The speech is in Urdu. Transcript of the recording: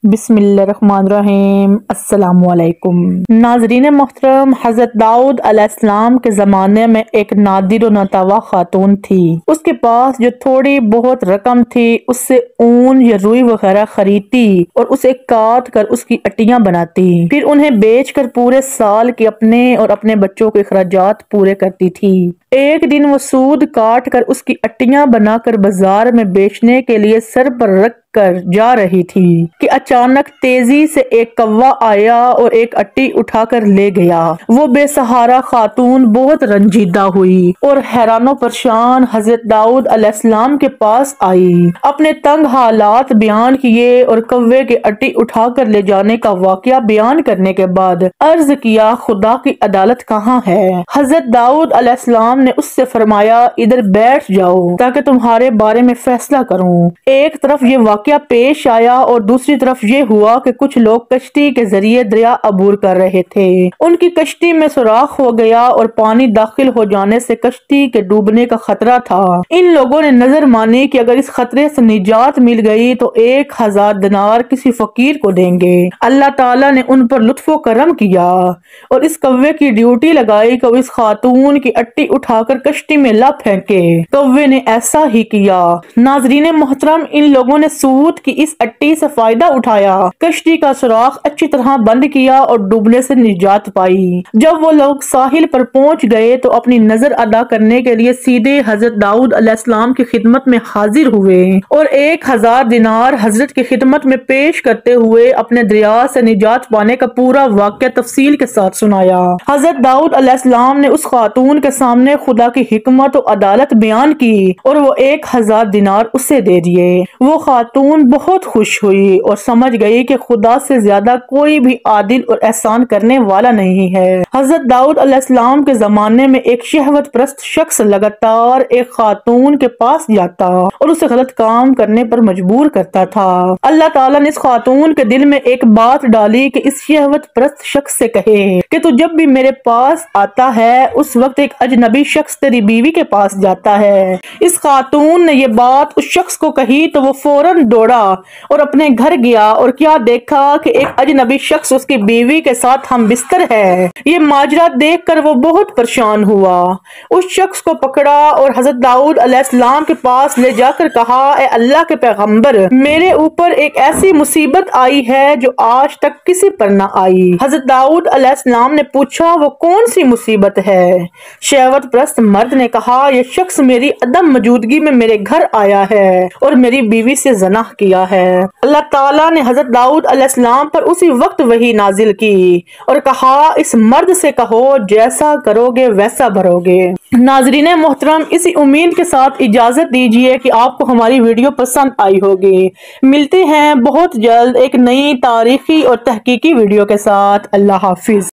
بسم اللہ الرحمن الرحیم۔ السلام علیکم ناظرین محترم، حضرت داؤد علیہ السلام کے زمانے میں ایک نادر و ناتواں خاتون تھی۔ اس کے پاس جو تھوڑی بہت رقم تھی اس سے اون یا روئی وغیرہ خریدتی اور اسے کاٹ کر اس کی اٹیاں بناتی، پھر انہیں بیچ کر پورے سال کے اپنے اور اپنے بچوں کے اخراجات پورے کرتی تھی۔ ایک دن وہ سود کاٹ کر اس کی اٹیاں بنا کر بازار میں بیچنے کے لیے سر پر رکھ کر جا رہی تھی کہ اچانک تیزی سے ایک کوا آیا اور ایک اٹی اٹھا کر لے گیا۔ وہ بے سہارا خاتون بہت رنجیدہ ہوئی اور حیران و پریشان حضرت داؤد علیہ السلام کے پاس آئی، اپنے تنگ حالات بیان کیے اور کوے کے اٹی اٹھا کر لے جانے کا واقعہ بیان کرنے کے بعد عرض کیا، خدا کی عدالت کہاں ہے؟ حضرت داؤد علیہ السلام نے اس سے فرمایا، ادھر بیٹھ جاؤ تاکہ تمہارے بارے میں فیصلہ کروں۔ ایک طرف یہ واقعہ پیش آیا اور دوسری طرف یہ ہوا کہ کچھ لوگ کشتی کے ذریعے دریا عبور کر رہے تھے۔ ان کی کشتی میں سوراخ ہو گیا اور پانی داخل ہو جانے سے کشتی کے ڈوبنے کا خطرہ تھا۔ ان لوگوں نے نظر مانی کہ اگر اس خطرے سے نجات مل گئی تو 1000 دینار کسی فقیر کو دیں گے۔ اللہ تعالیٰ نے ان پر لطف و کرم کیا اور اس کوے کی ڈیوٹی لگائی کہ وہ اس خاتون کی اٹی اٹھا کر کشتی میں لا پھینکے۔ کوے نے ایسا ہی کیا۔ ناظرین محترم، ان لوگوں نے سود کی اس اٹی سے فائدہ اٹھایا، کشتی کا سوراخ اچھی طرح بند کیا اور ڈوبنے سے نجات پائی۔ جب وہ لوگ ساحل پر پہنچ گئے تو اپنی نظر ادا کرنے کے لیے سیدھے حضرت داؤد علیہ السلام کی خدمت میں حاضر ہوئے اور 1000 دینار حضرت کی خدمت میں پیش کرتے ہوئے اپنے دریا سے نجات پانے کا پورا واقعہ تفصیل کے ساتھ سنایا۔ حضرت داؤد علیہ السلام نے اس خاتون کے سامنے خدا کی حکمت و عدالت بیان کی اور وہ 1000 دینار اسے دے دیے۔ وہ خاتون بہت خوش ہوئی اور سمجھ گئی کہ خدا سے زیادہ کوئی بھی عادل اور احسان کرنے والا نہیں ہے۔ حضرت داؤد علیہ السلام کے زمانے میں ایک شہوت پرست شخص لگاتار ایک خاتون کے پاس جاتا اور اسے غلط کام کرنے پر مجبور کرتا تھا۔ اللہ تعالیٰ نے اس خاتون کے دل میں ایک بات ڈالی کہ اس شہوت پرست شخص سے کہے کہ تو جب بھی میرے پاس آتا ہے اس وقت ایک اجنبی شخص تیری بیوی کے پاس جاتا ہے۔ اس خاتون نے یہ بات اس شخص کو کہی تو وہ فوراً دوڑا اور اپنے گھر گیا اور کیا دیکھا کہ ایک اجنبی شخص اس کی بیوی کے ساتھ ہم بستر ہے۔ یہ ماجرا دیکھ کر وہ بہت پریشان ہوا، اس شخص کو پکڑا اور حضرت داؤد علیہ السلام کے پاس لے جا کر کہا، اے اللہ کے پیغمبر، میرے اوپر ایک ایسی مصیبت آئی ہے جو آج تک کسی پر نہ آئی۔ حضرت داؤد علیہ السلام نے پوچھا، وہ کون سی مصیبت ہے؟ شہوت پرست مرد نے کہا، یہ شخص میری عدم موجودگی میں میرے گھر آیا ہے اور میری بیوی سے زنا کیا ہے۔ اللہ تعالیٰ نے حضرت داؤد علیہ السلام پر اسی وقت وحی نازل کی اور کہا، اس مرد سے کہو جیسا کرو گے ویسا بھرو گے۔ ناظرین محترم، اسی امید کے ساتھ اجازت دیجیے کہ آپ کو ہماری ویڈیو پسند آئی ہوگی۔ ملتے ہیں بہت جلد ایک نئی تاریخی اور تحقیقی ویڈیو کے ساتھ۔ اللہ حافظ۔